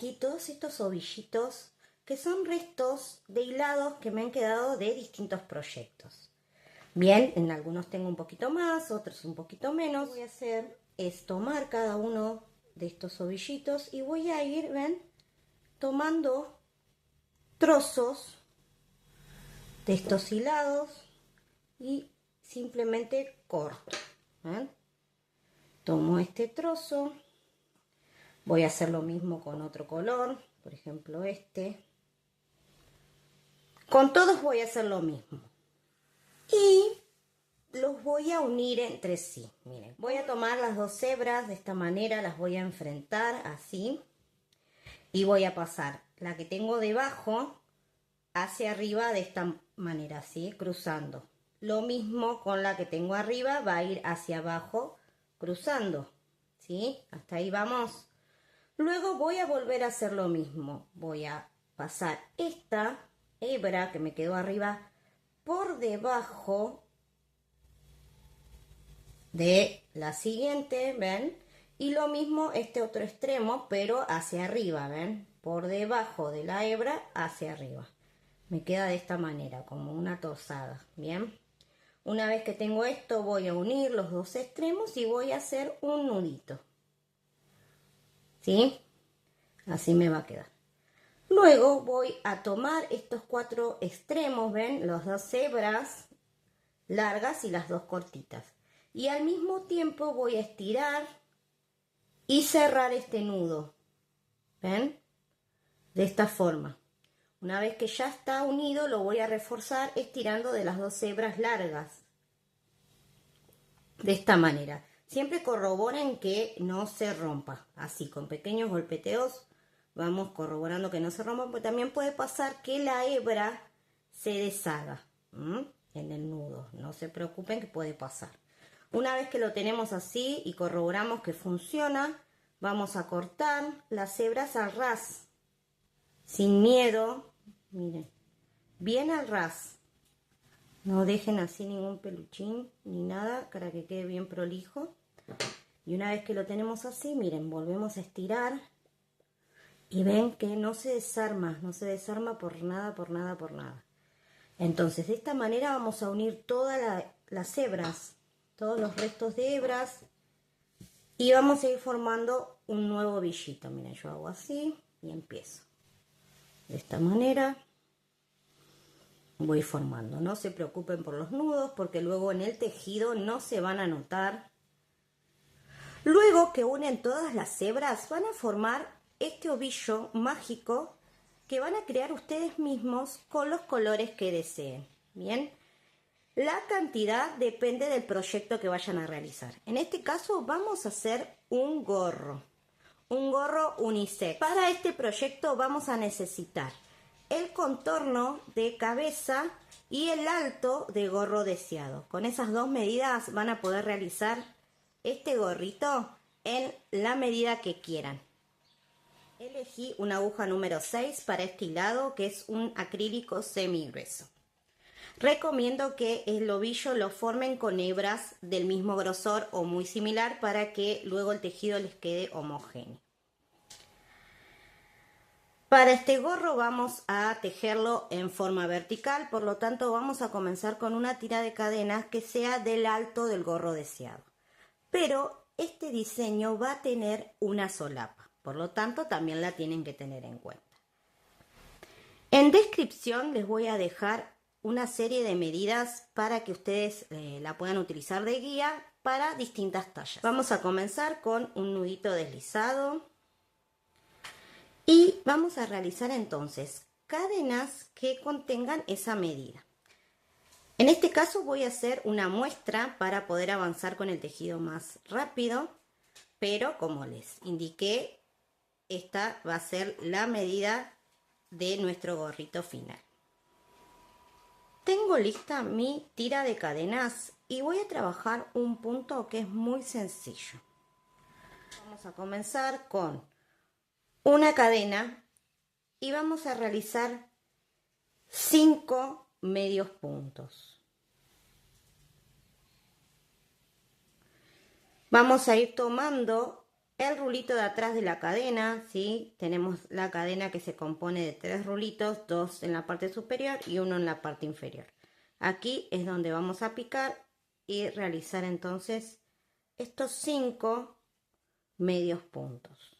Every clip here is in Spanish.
aquí todos estos ovillitos que son restos de hilados que me han quedado de distintos proyectos. Bien, en algunos tengo un poquito más, otros un poquito menos. Lo que voy a hacer es tomar cada uno de estos ovillitos y voy a ir, ven, tomando trozos de estos hilados y simplemente corto. ¿Ven? Tomo este trozo, voy a hacer lo mismo con otro color, por ejemplo este. Con todos voy a hacer lo mismo y los voy a unir entre sí. Miren, voy a tomar las dos hebras de esta manera, las voy a enfrentar así y voy a pasar la que tengo debajo hacia arriba de esta manera, así, cruzando. Lo mismo con la que tengo arriba, va a ir hacia abajo cruzando, ¿sí? Hasta ahí vamos. Luego voy a volver a hacer lo mismo. Voy a pasar esta hebra que me quedó arriba por debajo de la siguiente, ¿ven? Y lo mismo este otro extremo, pero hacia arriba, ¿ven? Por debajo de la hebra hacia arriba. Me queda de esta manera, como una tosada, ¿bien? Una vez que tengo esto, voy a unir los dos extremos y voy a hacer un nudito. ¿Sí? Así me va a quedar. Luego voy a tomar estos cuatro extremos, ¿ven? Las dos hebras largas y las dos cortitas. Y al mismo tiempo voy a estirar y cerrar este nudo. ¿Ven? De esta forma. Una vez que ya está unido, lo voy a reforzar estirando de las dos hebras largas. De esta manera. Siempre corroboren que no se rompa. Así, con pequeños golpeteos, vamos corroborando que no se rompa. Porque también puede pasar que la hebra se deshaga en el nudo. No se preocupen que puede pasar. Una vez que lo tenemos así y corroboramos que funciona, vamos a cortar las hebras al ras. Sin miedo. Miren, bien al ras. No dejen así ningún peluchín ni nada para que quede bien prolijo. Y una vez que lo tenemos así, miren, volvemos a estirar. Y ven que no se desarma por nada, por nada, por nada. Entonces, de esta manera vamos a unir todas las hebras, todos los restos de hebras. Y vamos a ir formando un nuevo ovillito. Miren, yo hago así y empiezo. De esta manera voy formando. No se preocupen por los nudos porque luego en el tejido no se van a notar. Luego que unen todas las hebras van a formar este ovillo mágico que van a crear ustedes mismos con los colores que deseen. Bien, la cantidad depende del proyecto que vayan a realizar. En este caso vamos a hacer un gorro unisex. Para este proyecto vamos a necesitar el contorno de cabeza y el alto de gorro deseado. Con esas dos medidas van a poder realizar este gorrito en la medida que quieran. Elegí una aguja número 6 para este hilado, que es un acrílico semi grueso. Recomiendo que el ovillo lo formen con hebras del mismo grosor o muy similar para que luego el tejido les quede homogéneo. Para este gorro vamos a tejerlo en forma vertical, por lo tanto vamos a comenzar con una tira de cadenas que sea del alto del gorro deseado. Pero este diseño va a tener una solapa, por lo tanto también la tienen que tener en cuenta. En descripción les voy a dejar una serie de medidas para que ustedes la puedan utilizar de guía para distintas tallas. Vamos a comenzar con un nudito deslizado. Y vamos a realizar entonces cadenas que contengan esa medida. En este caso voy a hacer una muestra para poder avanzar con el tejido más rápido, pero como les indiqué, esta va a ser la medida de nuestro gorrito final. Tengo lista mi tira de cadenas y voy a trabajar un punto que es muy sencillo. Vamos a comenzar con una cadena y vamos a realizar 5 medios puntos. Vamos a ir tomando el rulito de atrás de la cadena, ¿sí? Tenemos la cadena que se compone de 3 rulitos, 2 en la parte superior y 1 en la parte inferior. Aquí es donde vamos a picar y realizar entonces estos 5 medios puntos.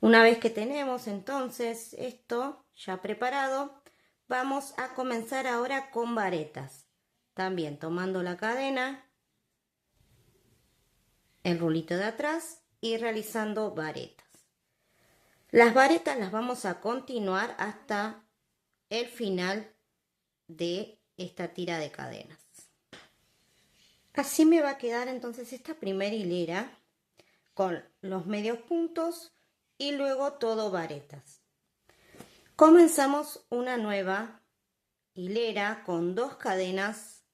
Una vez que tenemos entonces esto ya preparado, vamos a comenzar ahora con varetas. También tomando la cadena, el rulito de atrás y realizando varetas. Las varetas las vamos a continuar hasta el final de esta tira de cadenas. Así me va a quedar entonces esta primera hilera con los medios puntos y luego todo varetas. Comenzamos una nueva hilera con 2 cadenas,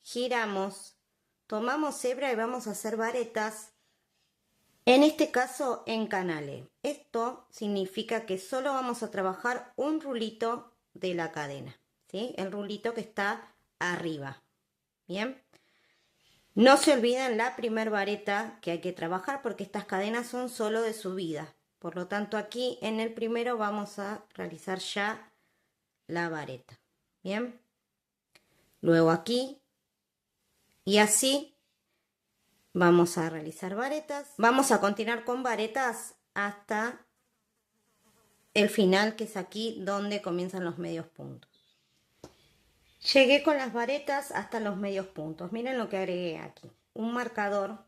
giramos, tomamos hebra y vamos a hacer varetas, en este caso en canale. Esto significa que solo vamos a trabajar un rulito de la cadena, ¿sí? El rulito que está arriba. Bien. No se olviden la primer vareta que hay que trabajar porque estas cadenas son solo de subida. Por lo tanto, aquí en el primero vamos a realizar ya la vareta. Bien. Luego aquí. Y así vamos a realizar varetas. Vamos a continuar con varetas hasta el final, que es aquí donde comienzan los medios puntos. Llegué con las varetas hasta los medios puntos. Miren lo que agregué aquí. Un marcador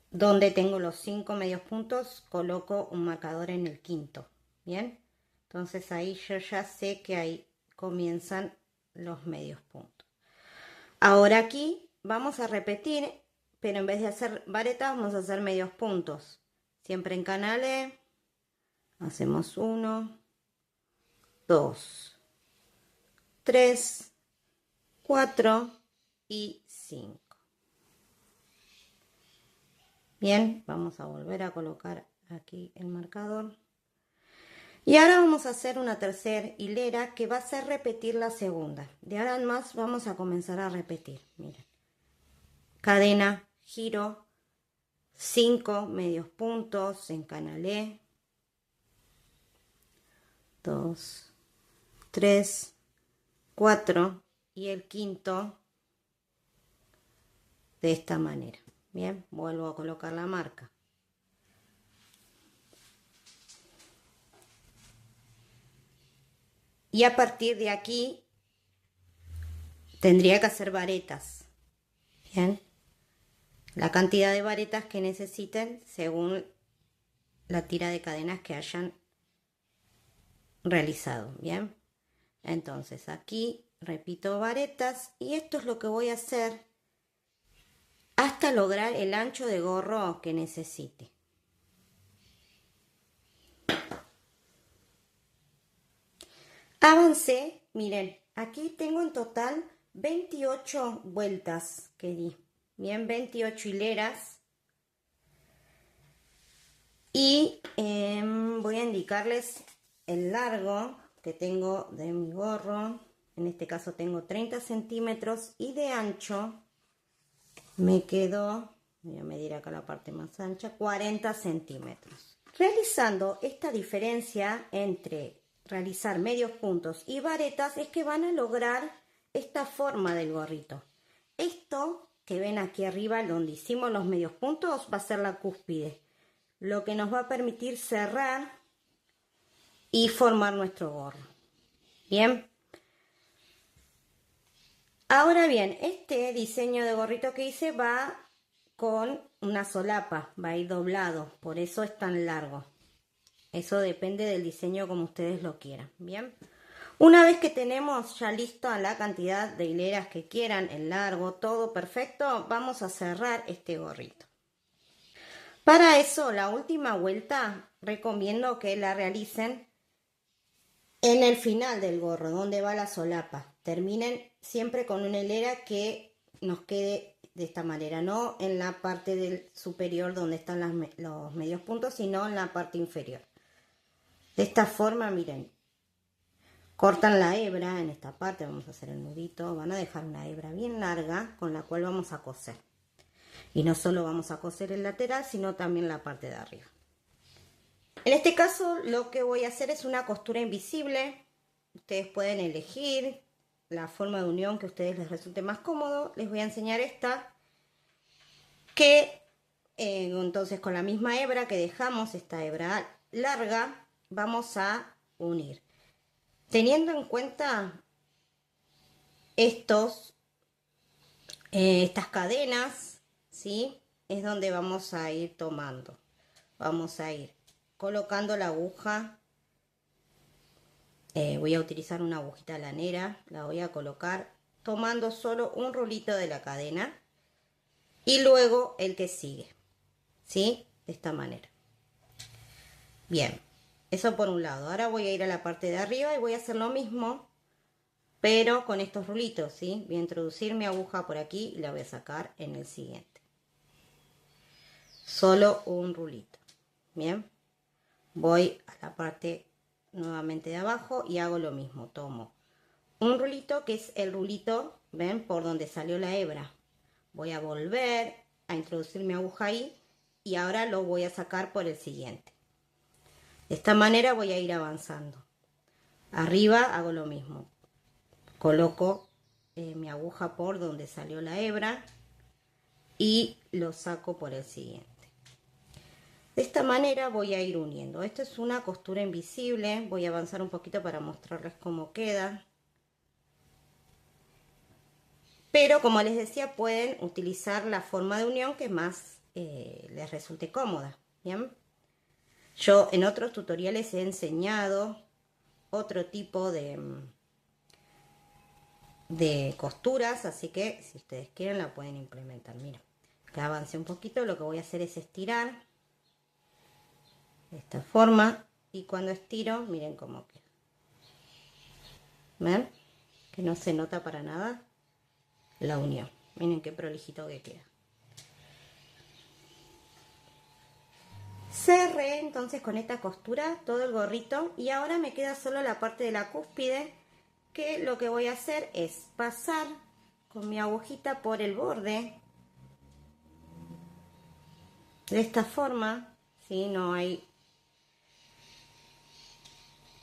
donde tengo los 5 medios puntos, coloco un marcador en el quinto. Bien. Entonces ahí yo ya sé que ahí comienzan los medios puntos. Ahora aquí vamos a repetir, pero en vez de hacer varetas vamos a hacer medios puntos. Siempre en canale. Hacemos 1, 2, 3, 4 y 5. Bien, vamos a volver a colocar aquí el marcador. Y ahora vamos a hacer una tercera hilera que va a ser repetir la segunda. De ahora en más vamos a comenzar a repetir. Miren. Cadena, giro, 5 medios puntos, encanalé. 2, 3, 4 y el quinto de esta manera. Bien, vuelvo a colocar la marca. Y a partir de aquí tendría que hacer varetas. Bien, la cantidad de varetas que necesiten según la tira de cadenas que hayan realizado. Bien, entonces aquí repito varetas y esto es lo que voy a hacer hasta lograr el ancho de gorro que necesite. Avancé, miren, aquí tengo en total 28 vueltas que di. Bien, 28 hileras. Y voy a indicarles el largo que tengo de mi gorro. En este caso tengo 30 centímetros y de ancho me quedó, voy a medir acá la parte más ancha, 40 centímetros. Realizando esta diferencia entre realizar medios puntos y varetas es que van a lograr esta forma del gorrito. Esto que ven aquí arriba donde hicimos los medios puntos va a ser la cúspide, lo que nos va a permitir cerrar y formar nuestro gorro. Bien. Ahora bien, este diseño de gorrito que hice va con una solapa, va a ir doblado, por eso es tan largo. Eso depende del diseño como ustedes lo quieran. Bien. Una vez que tenemos ya lista la cantidad de hileras que quieran, el largo, todo perfecto, vamos a cerrar este gorrito. Para eso, la última vuelta recomiendo que la realicen en el final del gorro, donde va la solapa. Terminen siempre con una hilera que nos quede de esta manera, no en la parte del superior donde están los medios puntos, sino en la parte inferior. De esta forma, miren, cortan la hebra en esta parte, vamos a hacer el nudito, van a dejar una hebra bien larga con la cual vamos a coser. Y no solo vamos a coser el lateral, sino también la parte de arriba. En este caso lo que voy a hacer es una costura invisible. Ustedes pueden elegir la forma de unión que a ustedes les resulte más cómodo. Les voy a enseñar esta, que entonces con la misma hebra que dejamos, esta hebra larga, vamos a unir. Teniendo en cuenta estas cadenas, ¿sí? Es donde vamos a ir tomando. Vamos a ir colocando la aguja. Voy a utilizar una agujita lanera, la voy a colocar tomando solo un rulito de la cadena y luego el que sigue, ¿sí? De esta manera. Bien, eso por un lado. Ahora voy a ir a la parte de arriba y voy a hacer lo mismo, pero con estos rulitos, ¿sí? Voy a introducir mi aguja por aquí y la voy a sacar en el siguiente. Solo un rulito. Bien, voy a la parte nuevamente de abajo y hago lo mismo. Tomo un rulito que es el rulito, ven, por donde salió la hebra. Voy a volver a introducir mi aguja ahí y ahora lo voy a sacar por el siguiente. De esta manera voy a ir avanzando. Arriba hago lo mismo. Coloco mi aguja por donde salió la hebra y lo saco por el siguiente. De esta manera voy a ir uniendo. Esto es una costura invisible. Voy a avanzar un poquito para mostrarles cómo queda. Pero como les decía, pueden utilizar la forma de unión que más les resulte cómoda. ¿Bien? Yo en otros tutoriales he enseñado otro tipo de costuras, así que si ustedes quieren la pueden implementar. Mira, ya avancé un poquito, lo que voy a hacer es estirar de esta forma y cuando estiro, miren cómo queda. ¿Ven? Que no se nota para nada la unión. Miren qué prolijito que queda. Cerré entonces con esta costura todo el gorrito y ahora me queda solo la parte de la cúspide, que lo que voy a hacer es pasar con mi agujita por el borde de esta forma, ¿sí? No hay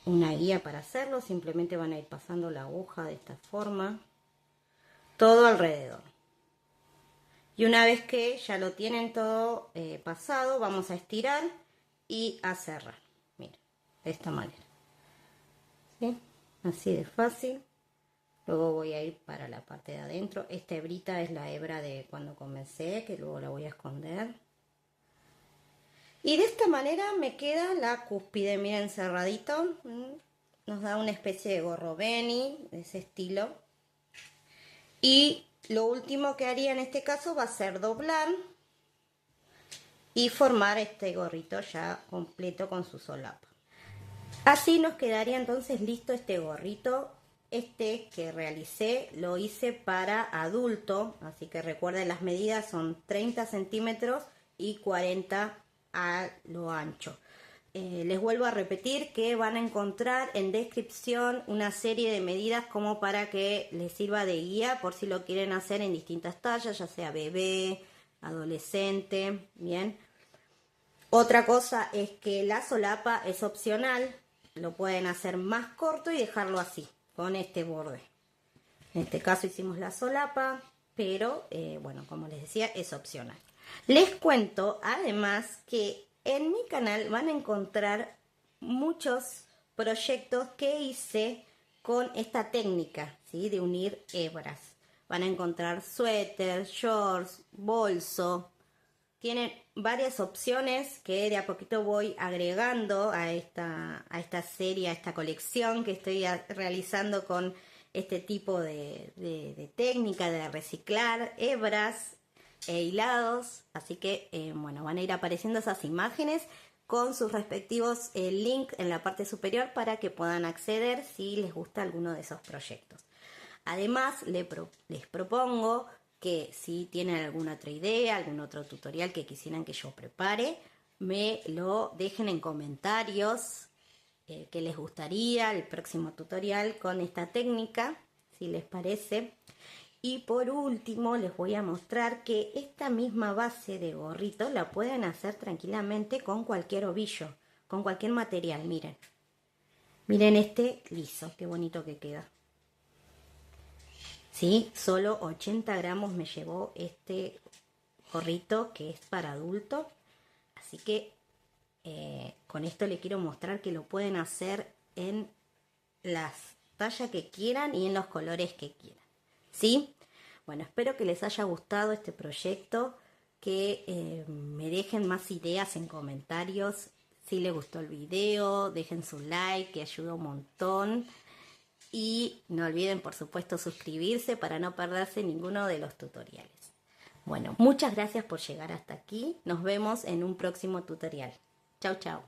una guía para hacerlo, simplemente van a ir pasando la aguja de esta forma todo alrededor. Y una vez que ya lo tienen todo pasado, vamos a estirar y a cerrar. Miren, de esta manera. ¿Sí? Así de fácil. Luego voy a ir para la parte de adentro. Esta hebrita es la hebra de cuando comencé, que luego la voy a esconder. Y de esta manera me queda la cúspide, miren, cerradito. Nos da una especie de gorro Beni, de ese estilo. Y lo último que haría en este caso va a ser doblar y formar este gorrito ya completo con su solapa. Así nos quedaría entonces listo este gorrito. Este que realicé lo hice para adulto, así que recuerden las medidas son 30 centímetros y 40 a lo ancho. Les vuelvo a repetir que van a encontrar en descripción una serie de medidas como para que les sirva de guía por si lo quieren hacer en distintas tallas, ya sea bebé, adolescente, bien. Otra cosa es que la solapa es opcional, lo pueden hacer más corto y dejarlo así, con este borde. En este caso hicimos la solapa, pero bueno, como les decía, es opcional. Les cuento además que en mi canal van a encontrar muchos proyectos que hice con esta técnica, ¿sí? De unir hebras. Van a encontrar suéter, shorts, bolso. Tienen varias opciones que de a poquito voy agregando a esta serie, a esta colección que estoy realizando con este tipo de técnica de reciclar hebras e hilados. Así que bueno, van a ir apareciendo esas imágenes con sus respectivos links en la parte superior para que puedan acceder si les gusta alguno de esos proyectos. Además, les propongo que si tienen alguna otra idea, algún otro tutorial que quisieran que yo prepare, me lo dejen en comentarios que les gustaría el próximo tutorial con esta técnica, si les parece. Y por último les voy a mostrar que esta misma base de gorrito la pueden hacer tranquilamente con cualquier ovillo, con cualquier material, miren. Miren este liso, qué bonito que queda. ¿Sí? Solo 80 gramos me llevó este gorrito que es para adultos. Así que con esto les quiero mostrar que lo pueden hacer en las tallas que quieran y en los colores que quieran. ¿Sí? Bueno, espero que les haya gustado este proyecto, que me dejen más ideas en comentarios. Si les gustó el video, dejen su like, que ayuda un montón. Y no olviden, por supuesto, suscribirse para no perderse ninguno de los tutoriales. Bueno, muchas gracias por llegar hasta aquí. Nos vemos en un próximo tutorial. Chau, chau.